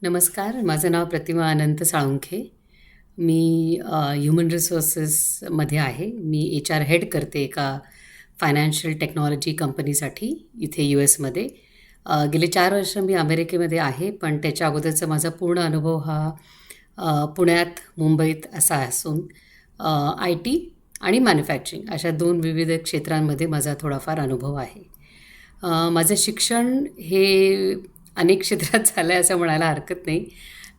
नमस्कार. माझं नाव प्रतिमा अनंत साळुंखे. मी ह्युमन रिसोर्सेसमध्ये आहे. मी HR हेड करते एका फायनान्शियल टेक्नॉलॉजी कंपनीसाठी इथे US मध्ये. गेले 4 वर्ष मी अमेरिकेमध्ये आहे, पण त्याच्या अगोदरचा माझा पूर्ण अनुभव हा पुण्यात, मुंबईत असा असून IT आणि मॅन्युफॅक्चरिंग अशा 2 विविध क्षेत्रांमध्ये माझा थोडाफार अनुभव आहे. माझं शिक्षण हे अनेक क्षेत्रात झालं आहे असं म्हणायला हरकत नाही.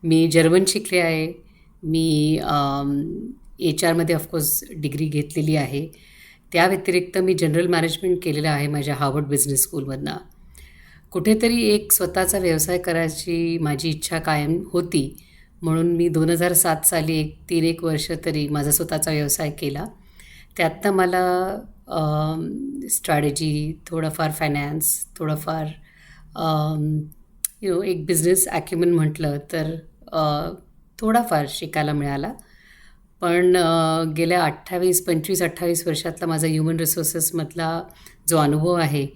मी जर्मन शिकले आहे. मी HRमध्ये ऑफकोर्स डिग्री घेतलेली आहे. त्या व्यतिरिक्त मी जनरल मॅनेजमेंट केलेलं आहे माझ्या हार्वर्ड बिझनेस स्कूलमधनं. कुठेतरी एक स्वतःचा व्यवसाय करायची माझी इच्छा कायम होती. म्हणून मी 2007 साली 3-1 वर्ष तरी माझा स्वतःचा व्यवसाय केला. त्यातनं मला स्ट्रॅटेजी, थोडंफार फायनान्स, थोडंफार एक बिझनेस ॲक्युमेन म्हटलं तर थोडाफार शिकायला मिळाला. पण गेल्या 25-28 वर्षातला माझा ह्युमन रिसोर्सेसमधला जो अनुभव आहे,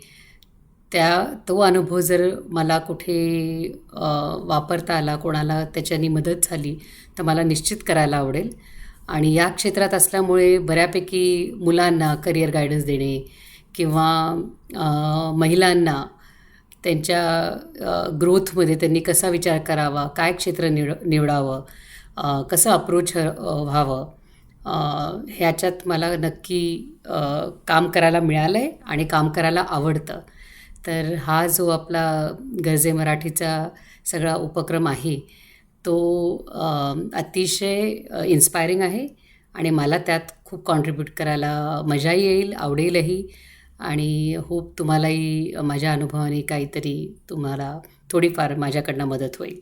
तो अनुभव जर मला कुठे वापरता आला, कोणाला त्याच्यानी मदत झाली, तर मला निश्चित करायला आवडेल. आणि या क्षेत्रात असल्यामुळे बऱ्यापैकी मुलांना करिअर गायडन्स देणे किंवा महिलांना त्यांच्या ग्रोथमध्ये त्यांनी कसा विचार करावा, काय क्षेत्र निवडावं, कसं अप्रोच व्हावं, ह्याच्यात मला नक्की काम करायला मिळालं आहे आणि काम करायला आवडतं. तर हा जो आपला गरजे मराठीचा सगळा उपक्रम आहे, तो अतिशय इन्स्पायरिंग आहे आणि मला त्यात खूप कॉन्ट्रिब्यूट करायला मजाही येईल, आवडेलही आणि होप तुम्हालाही माझ्या अनुभवाने काहीतरी तुम्हाला थोडीफार माझ्याकडनं मदत होईल.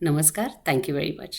नमस्कार. Thank you very much.